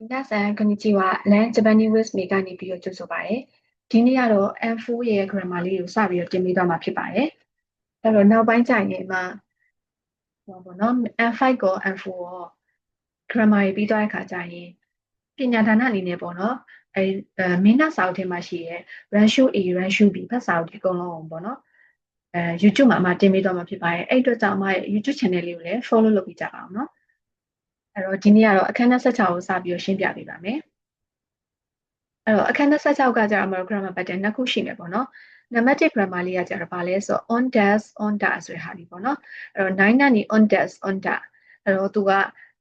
皆さん、こんにちは。လန်ဂျပန်နီးဝစ်မေကနေပြီးတော့ကြိုဆိုပါရစေ။ဒီနေ့ကတော့ M4 ရဲ့ grammar လေးကိုစပြီးတော့တင်ပြသွားမှာဖြစ်ပါတယ်။အဲ့တော့နောက်ပိုင်းကျရင်မှာဟောပေါ့နော် M5 ကို M4 ကို grammar ရေးပြီးသွားတဲ့ခါကျရင်ပညာဒါနအနေနဲ့ပေါ့နော်မင်းသားစာအုပ်ထဲမှာရှိရဲ့ run show A run show B ဖတ်စာအုပ်ဒီအကုန်လုံးပေါ့နော်YouTube မှာတင်ပြသွားမှာဖြစ်ပါတယ်။အဲ့အတွက်ကြောင့်ရဲ့ YouTube channel လေးကိုလည်း follow လုပ်ပြီးကြပါအောင်နော်။အဲ့တော့ဒီနေ့ကတော့အခန်း16ကိုစပြီးတော့ရှင်းပြပေးပါမယ်။အဲ့တော့အခန်း16ကကြတော့ grammar pattern နှစ်ခုရှိမယ်ပေါ့နော်။နံပါတ်1 grammar လေးကကြတော့ဗာလဲဆို on does on da ဆိုတဲ့ဟာလေးပေါ့နော်။အဲ့တော့9ကနေ on does on da အဲ့တော့သူက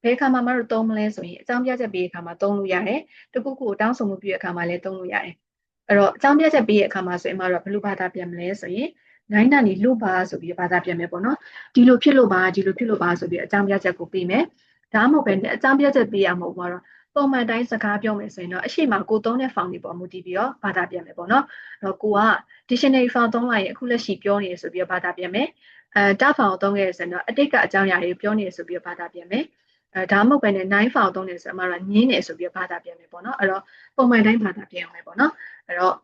ဘယ်အခါမှာမတို့သုံးမလဲဆိုရင်အကြောင်းပြချက်ပေးတဲ့အခါမှာသုံးလို့ရတယ်။တခုခုကိုတောင်းဆိုမှုပြုတဲ့အခါမှာလည်းသုံးလို့ရတယ်။အဲ့တော့အကြောင်းပြချက်ပေးတဲ့အခါမှာဆိုရင်မတို့ဘယ်လိုဘာသာပြန်မလဲဆိုရင်9ကနေလို့ပါဆိုပြီးဘာသာပြန်မယ်ပေါ့နော်။ဒီလိုဖြစ်လို့ပါဒီလိုဖြစ်လို့ပါဆိုပြီးအကြောင်းပြချက်ကိုပေးမယ်။ဒါမှမဟုတ်ပဲနဲ့အကြောင်းပြချက်ပေးရမှာပေါ့နော်။ပုံမှန်တိုင်းစကားပြောမယ်ဆိုရင်တော့အရှိမကိုသုံးတဲ့ form တွေပေါ်မူတည်ပြီးတော့ဘာသာပြန်မယ်ပေါ့နော်။တော့ကိုက dictionary form သုံးလိုက်ရင်အခုလက်ရှိပြောနေရဆိုပြီးတော့ဘာသာပြန်မယ်။တာ form သုံးခဲ့ရဆိုရင်တော့အတိတ်ကအကြောင်းအရာတွေပြောနေရဆိုပြီးတော့ဘာသာပြန်မယ်။ဒါမှမဟုတ်ပဲနဲ့9 form သုံးနေဆိုမှတော့ညင်းနေဆိုပြီးတော့ဘာသာပြန်မယ်ပေါ့နော်။အဲ့တော့ပုံမှန်တိုင်းဘာသာပြန်အောင်မယ်ပေါ့နော်။အဲ့တော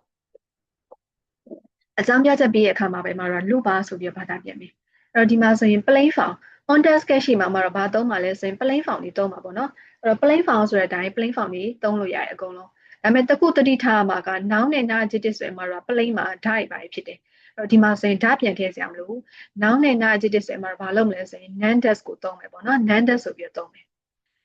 ့အကြောင်းပြချက်ပေးတဲ့အခါမှာပဲမှာတော့လူပါဆိုပြီးတော့ဘာသာပြန်မယ်။အဲ့တော့ဒီမှာဆိုရင် plain form on task ကရှိမှာတော့ဘာသုံးမှာလဲဆိုရင် plain form တွေသုံးမှာပေါ့နော်အဲ့တော့ plain form ဆိုတဲ့အတိုင်း plain form တွေသုံးလို့ရတယ်အကုန်လုံးဒါပေမဲ့တခုတတိထားမှာက noun နဲ့ adjective ဆိုရင်မှာတော့ plain မှာဓာတ်တွေဖြစ်တယ်အဲ့တော့ဒီမှာဆိုရင်ဓာတ်ပြန်ထည့်စရာမလိုဘူး noun နဲ့ adjective ဆိုရင်မှာဘာလုပ်မလဲဆိုရင် non das ကိုသုံးမယ်ပေါ့နော် non das ဆိုပြီးတော့သုံးမယ်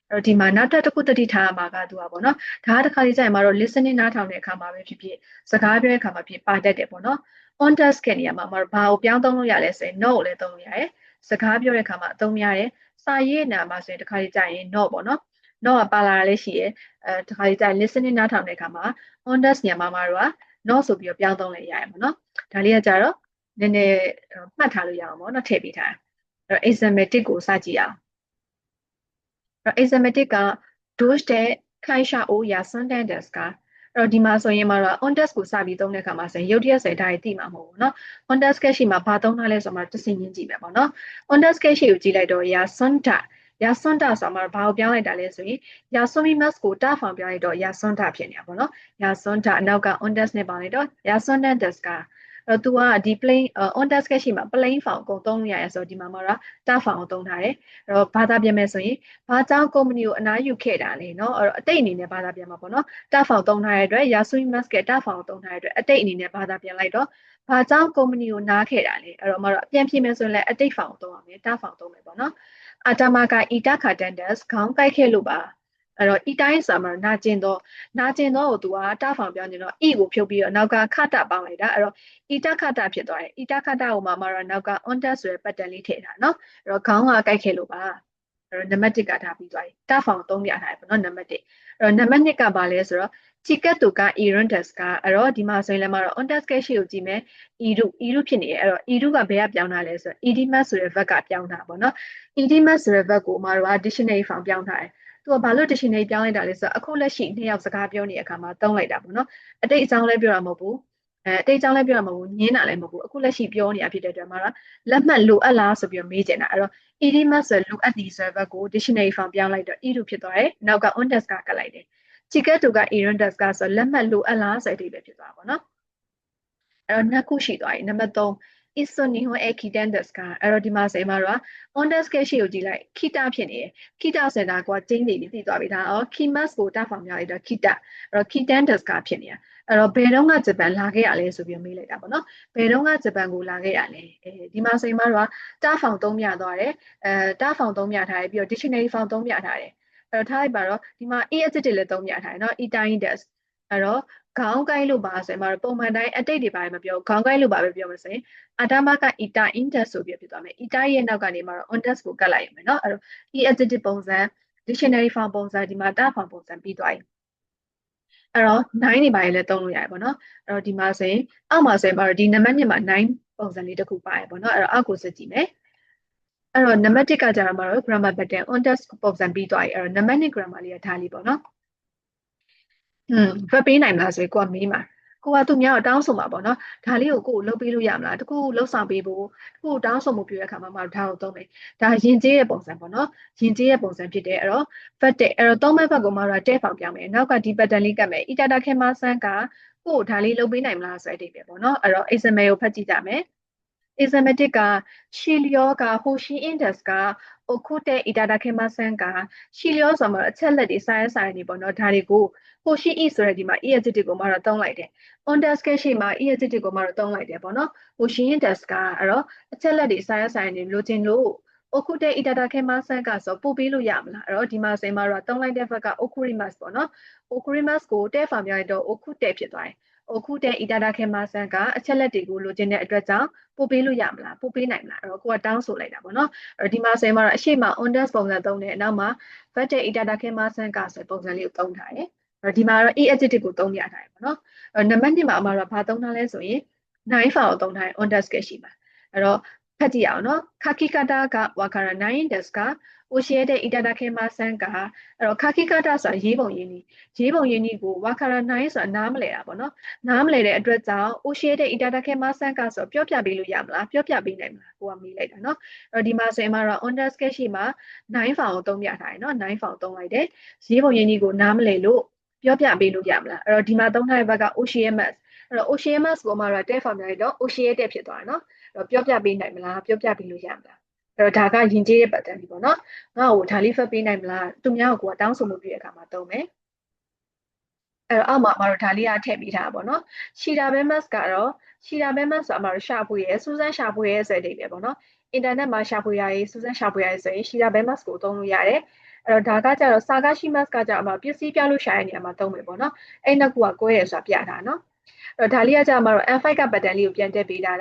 အဲ့တော့ဒီမှာနောက်တစ်ခုတတိထားမှာကသူကပေါ့နော်ဒါတစ်ခါလေးကြာရင်မှာတော့ listening နားထောင်တဲ့အခါမှာပဲဖြစ်ဖြစ်စကားပြောတဲ့အခါမှာဖြစ်ပါတတ်တယ်ပေါ့နော် on task ကနေရာမှာဘာကိုပြောင်းသုံးလို့ရလဲဆိုရင် no ကိုလည်းသုံးလို့ရတယ်စကားပြောတဲ့အခါမှာအသုံးများတယ်စာရေးနာမှာဆိုရင်တစ်ခါလေးကြာရင် no ပေါ့နော် no ကပါလာတာလည်းရှိရယ်တစ်ခါလေးကြာရင် listening နားထောင်တဲ့အခါမှာ on task နေရာမှာတော့ no ဆိုပြီးတော့ပြောင်းသုံးလိုက်ရတယ်ပေါ့နော်ဒါလေးကကြတော့နည်းနည်းမှတ်ထားလို့ရအောင်ပေါ့နော်ထည့်ပေးထားအဲ့တော့ asymmetric ကိုစကြည့်အောင်အဲ့တော့ asymmetric က durch der Kreischer O ja sondern das ကအဲ့တော့ဒီမှာဆိုရင်မှာတော့ on task ကိုစပြီးသုံးတဲ့အခါမှာဆိုရင်ရုပ်တရက်ဆိုရင်ဒါတွေသိမှာမဟုတ်ဘူးเนาะ on task ကရှိမှာဘာသုံးထားလဲဆိုတော့တစင်ချင်းကြည့်မယ်ပေါ့เนาะ on task ကရှိကိုကြည့်လိုက်တော့ ja sondern ja sondern ဆိုမှာဘာကိုပြောင်းလိုက်တာလဲဆိုရင် ja sumimas ကိုတာဖောင်ပြောင်းလိုက်တော့ ja sondern ဖြစ်နေတာပေါ့เนาะ ja sondern အနောက်က on task နဲ့ပေါင်းလိုက်တော့ ja sondern das ကအဲ့တော့ तू ကဒီ plain on task ကရှိမှာ plain form ကိုသုံးလို့ရတယ်ဆိုတော့ဒီမှာမှာတော့တာဖောင်ကိုသုံးထားတယ်အဲ့တော့ဘာသာပြန်မယ်ဆိုရင်ဘာကြောင့် company ကိုအနားယူခဲ့တာလဲเนาะအဲ့တော့အတိတ်အနေနဲ့ဘာသာပြန်မှာပေါ့เนาะတာဖောင်သုံးထားတဲ့အတွက် Yasui Mask ကတာဖောင်သုံးထားတဲ့အတွက်အတိတ်အနေနဲ့ဘာသာပြန်လိုက်တော့ဘာကြောင့် company ကိုနားခဲ့တာလဲအဲ့တော့မတော့အပြန်ပြေမယ်ဆိုရင်လည်းအတိတ်ဖောင်သုံးရမယ်တာဖောင်သုံးမယ်ပေါ့เนาะအာတမက ita cadendas ခေါင်းကိုက်ခဲ့လို့ပါအဲ့တော့ ita ရဲ့စာမှာနာကျင်တော့ကိုသူကတာဖောင်ပြောင်းနေတော့ e ကိုဖြုတ်ပြီးတော့နောက်ကခတာပေါင်းလိုက်တာအဲ့တော့ ita ခတာဖြစ်သွားတယ် ita ခတာကိုမှတော့နောက်က on test ဆိုတဲ့ pattern လေးထည့်တာเนาะအဲ့တော့ခေါင်းကကိုက်ခဲ့လို့ပါအဲ့တော့နံပါတ်1ကထားပြီးသွားပြီတာဖောင်3ပြထားတယ်ပေါ့နော်နံပါတ်1အဲ့တော့နံပါတ်2ကဘာလဲဆိုတော့ chicken တူက irundas ကအဲ့တော့ဒီမှာဆိုရင်လည်းမတော့ on task ရှိကိုကြည့်မယ် iru ဖြစ်နေတယ်အဲ့တော့ iru ကဘယ်ကပြောင်းတာလဲဆိုတော့ idimas ဆိုတဲ့ verb ကပြောင်းတာပေါ့နော် idimas ဆိုတဲ့ verb ကိုမတော့ dictionary form ပြောင်းထားတယ်သူကဘာလို့ dictionary ပြောင်းလိုက်တာလဲဆိုတော့အခုလက်ရှိနှစ်ယောက်စကားပြောနေတဲ့အခါမှာသုံးလိုက်တာပေါ့နော်အတိတ်အကြောင်းလည်းပြောတာမဟုတ်ဘူးအတိတ်အကြောင်းလည်းပြောတာမဟုတ်ဘူးညင်းတာလည်းမဟုတ်ဘူးအခုလက်ရှိပြောနေတာဖြစ်တဲ့အတွက်မှာတော့လက်မှတ်လိုအပ်လားဆိုပြီးမေးချင်တာအဲ့တော့ idimas ဆိုလိုအပ်သည်ဆိုတဲ့ verb ကို dictionary form ပြောင်းလိုက်တော့ iru ဖြစ်သွားတယ်နောက်က on task ကကတ်လိုက်တယ် chicken တူက irundas ကဆိုလက်မှတ်လိုအပ်လားဆိုတဲ့အဓိပ္ပာယ်ဖြစ်သွားပါတော့အဲ့တော့နှစ်ခုရှိသွားပြီနံပါတ်3 isoniho ekidendas ကအဲ့တော့ဒီမှာဆိုရင်မှာတော့ on task ရှိကိုကြည့်လိုက် kita ဖြစ်နေတယ် kita ဆိုတာကကျင်းနေပြီသိသွားပြီဒါအော် kimas ကိုတာဖောင်ပြလိုက်တော့ kita အဲ့တော့ kidendas ကဖြစ်နေတာအဲ့တော့ဘယ်တော့ကဂျပန်လာခဲ့ရလဲဆိုပြီးမေးလိုက်တာပေါ့နော်ဘယ်တော့ကဂျပန်ကိုလာခဲ့ရလဲဒီမှာဆိုရင်မှာတော့တာဖောင်3ပြသွားတယ်တာဖောင်3ပြထားတယ်ပြီးတော့ dictionary form 3ပြထားတယ်အဲ့တော့ထားလိုက်ပါတော့ဒီမှာ e adjective လည်း3ပြထားတယ်เนาะ itindas အဲ့တော့ခေါင်းကိုက်လို့ပါဆိုရင်မှာပုံမှန်တိုင်းအတိတ်တွေပါမပြောခေါင်းကိုက်လို့ပါပဲပြောမယ်ဆိုရင်အတမက ita index ဆိုပြီးဖြစ်သွားမယ် ita ရဲ့နောက်ကနေမှာတော့ ondex ကိုကတ်လိုက်ရမယ်เนาะအဲ့တော့ e adjective ပုံစံ dictionary form ပုံစံဒီမှာတာဖောင်ပုံစံပြီးသွားပြီအဲ့တော့9တွေပါရင်လည်းသုံးလို့ရတယ်ပေါ့နော်အဲ့တော့ဒီမှာဆိုရင်အောက်မှာဆိုရင်ပါတော့ဒီနံပါတ်2မှာ9ပုံစံလေးတစ်ခုပါတယ်ပေါ့နော်အဲ့တော့အောက်ကိုစစ်ကြည့်မယ်အဲ့တော့နံပါတ်1ကကြာတော့မှာတော့ grammar pattern ondex ပုံစံပြီးသွားပြီအဲ့တော့နံပါတ်2 grammar လေးကဒါလေးပေါ့နော်verb ပေးနိုင်မလားဆိုရင်ကိုကမေးမှာ ကိုကသူများကိုတောင်းဆိုမှာပေါ့နော်ဒါလေးကိုလုပ်ပေးလို့ရမလားတခုလှုပ်ဆောင်ပေးဖို့တခုတောင်းဆိုမှုပြုတဲ့အခါမှာဒါကိုသုံးမယ်ဒါယဉ်ကျေးတဲ့ပုံစံပေါ့နော်ယဉ်ကျေးတဲ့ပုံစံဖြစ်တယ်အဲ့တော့ fat တဲ့အဲ့တော့သုံးမဲ့ဘက်ကိုမှတော့တဲ့ဖောင်ပြောင်းမယ်နောက်ကဒီ pattern လေးကတ်မယ်အီတာတာခေမဆန်းကကိုဒါလေးလုပ်ပေးနိုင်မလားဆိုတဲ့အဓိပ္ပာယ်ပေါ့နော်အဲ့တော့ example ကိုဖတ်ကြည့်ကြမယ် example ကရှီလျောကဟိုရှိအင်ဒက်စ်ကအခုတဲ့အီတာတာခေမဆန်းကရှီလျောဆိုမှာအချက်လက်တွေစာရေးစာရေးတွေပေါ့နော်ဒါတွေကိုဟိုရှိအဆိုတဲ့ဒီမှာ adjective ကိုမှတော့သုံးလိုက်တယ် on task ရှိမှာ adjective ကိုမှတော့သုံးလိုက်တယ်ပေါ့နော်ဟိုရှိအင်ဒက်စ်ကအဲ့တော့အချက်လက်တွေစာရေးစာရေးတွေလိုချင်လို့အခုတဲ့အီတာတာခေမဆန်းကဆိုပို့ပေးလို့ရမလားအဲ့တော့ဒီမှာစင်မှာတော့သုံးလိုက်တဲ့ဘက်က okurimas ပေါ့နော် okurimas ကိုတဲ့ဖောင်ပြရတော့ oku တဲ့ဖြစ်သွားတယ်အခုတဲ့အီတာတာခေမဆန်းကအချက်လက်တွေကိုလိုချင်တဲ့အတွက်ကြောင့်ပို့ပေးလို့ရမလားပို့ပေးနိုင်မလားအဲ့တော့ကိုကတောင်းဆိုလိုက်တာပေါ့နော်အဲ့တော့ဒီမှာဆိုရင်အရှိမ on task ပုံစံသုံးတယ်နောက်မှာ verb တဲ့ ita တာခေမဆန်းကဆိုပုံစံလေးကိုသုံးထားတယ်အဲ့တော့ဒီမှာတော့ e adjective ကိုသုံးပြထားတယ်ပေါ့နော်အဲ့တော့နံပါတ်2မှာအမှာတော့ဘာသုံးထားလဲဆိုရင် nine file ကိုသုံးထားတယ် on task ရှိမှာအဲ့တော့ဖတ်ကြည့်အောင်နော် khaki kata က wakara nine desk က oshie တဲ့ ita တာခေမဆန်းကအဲ့တော့ khaki kata ဆိုတာရေးပုံရင်းကို wakara nine ဆိုတာနားမလဲတာပေါ့နော်နားမလဲတဲ့အတွက်ကြောင့် oshie တဲ့ ita တာခေမဆန်းကဆိုပြောပြပေးလို့ရမလားပြောပြပေးနိုင်မလားကိုကမေးလိုက်တာနော်အဲ့တော့ဒီမှာဆိုရင်တော့ on task ရှိမှာ nine file ကိုသုံးပြထားတယ်နော်nine file သုံးလိုက်တယ်ရေးပုံရင်းကိုနားမလဲလို့ပြောပြပေးလို့ရမလားအဲ့တော့ဒီမှာသုံးထားတဲ့ဘက်က oceanmas အဲ့တော့ oceanmas ကိုမှတော့တဲဖောင်ပြလိုက်တော့ ocean တဲ့ဖြစ်သွားတယ်နော်အဲ့တော့ပြောပြပေးနိုင်မလားပြောပြပေးလို့ရမလားအဲ့တော့ဒါကယဉ်ကျေးတဲ့ pattern ဒီပေါ့နော်ငါ့ကိုဒါလေးဖတ်ပေးနိုင်မလားသူများကိုတောင်းဆိုမှုပြတဲ့အခါမှာသုံးမယ်အဲ့တော့အောက်မှာမတို့ဒါလေးကထည့်ပေးထားပါပေါ့နော်ရှီတာဘဲမတ်ကတော့ရှီတာဘဲမတ်ဆိုတာမတို့ရှာဖွေရဲစူးစမ်းရှာဖွေရဲဆိုတဲ့အဓိပ္ပာယ်ပေါ့နော်အင်တာနက်မှာရှာဖွေရရေးစူးစမ်းရှာဖွေရရေးဆိုရင်ရှီတာဘဲမတ်ကိုသုံးလို့ရတယ်အဲ့တော့ဒါကကြတော့စာကရှိမတ်ကကြတော့ပစ္စည်းပြလို့ရှာတဲ့နေရာမှာသုံးမယ်ပေါ့နော်အဲ့နှစ်ခုကကွဲရဆိုတာပြတာနော်အဲ့တော့ဒါလေးကကြတော့ N5 က pattern လေးကိုပြန်တက်ပေးတာ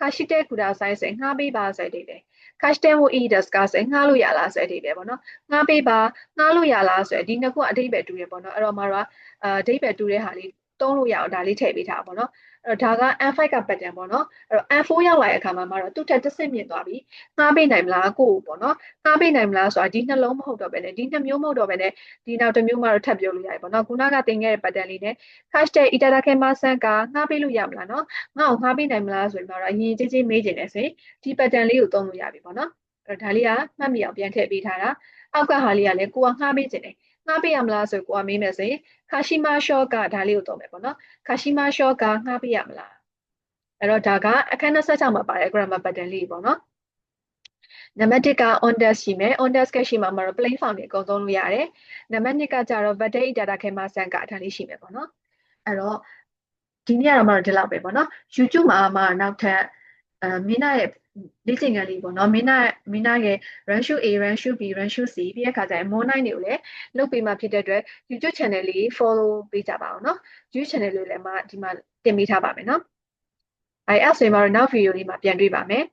ခါရှိတဲ့ကူတာဆိုင်ဆိုရင်ငှားပေးပါဆိုတဲ့အဓိပ္ပာယ်ခါရှိတဲ့ကို e-desk ဆိုရင်ငှားလို့ရလားဆိုတဲ့အဓိပ္ပာယ်ပေါ့နော်ငှားပေးပါငှားလို့ရလားဆိုရင်ဒီနှစ်ခုအဓိပ္ပာယ်တူတယ်ပေါ့နော်အဲ့တော့မှာတော့အဓိပ္ပာယ်တူတဲ့ဟာလေးသုံးလို့ရအောင်ဒါလေးထည့်ပေးထားပါပေါ့နော်အဲ့တော့ဒါက N5 က pattern ပေါ့နော်အဲ့တော့ N4 ရောက်လာတဲ့အခါမှာတော့သူ့ထက်တစ်ဆင့်မြင့်သွားပြီငှားပေးနိုင်မလားကိုပေါ့နော်ငှားပေးနိုင်မလားဆိုတာဒီနှလုံးမဟုတ်တော့ဘဲနဲ့ဒီနှစ်မျိုးမဟုတ်တော့ဘဲနဲ့ဒီနောက်တစ်မျိုးမှတော့ထပ်ပြောလို့ရတယ်ပေါ့နော်ခုနကသင်ခဲ့တဲ့ pattern လေးနဲ့ hashtag itadake masan ကငှားပေးလို့ရမလားနော်ငါ့ကိုငှားပေးနိုင်မလားဆိုပြီးတော့အရင်ကြီးမေးကျင်နေဆိုရင်ဒီ pattern လေးကိုသုံးလို့ရပြီပေါ့နော်အဲ့တော့ဒါလေးကမှတ်မိအောင်ပြန်ထည့်ပေးထားတာအောက်ကဟာလေးကလည်းကိုကငှားပေးကျင်တယ်ငှားပေးရမလားဆိုကိုကမေးမယ်ဆိုရင်ခါရှိမာရှော့ကဒါလေးကိုသုံးမယ်ပေါ့နော်ခါရှိမာရှော့ကငှားပေးရမလားအဲ့တော့ဒါကအခန်း26မှာပါတယ် grammar pattern လေးပေါ့နော်နံပါတ်1က on desk ရှိမယ် on desk ရှိမှာတော့ plain form တွေအကုန်သုံးလို့ရတယ်နံပါတ်2ကကြတော့ verb data ခဲမှာ san ကဒါလေးရှိမယ်ပေါ့နော်အဲ့တော့ဒီနေ့ကတော့ဒီလောက်ပဲပေါ့နော် YouTube မှာနောက်ထပ်မင်းရဲ့လေ့ကျင့်ခန်းလေးပေါ့နော်မင်းရဲ့ run shoot A run shoot B run shoot C ပြီးတဲ့အခါကျရင် more night တွေကိုလည်းလုပ်ပေးမှဖြစ်တဲ့အတွက် YouTube channel လေး follow ပေးကြပါအောင်နော် YouTube channel လေးလည်းဒီမှာတင်ပေးထားပါမယ်နော်အဲ့ဆိုရင်နောက် video လေးမှာပြန်တွေ့ပါမယ်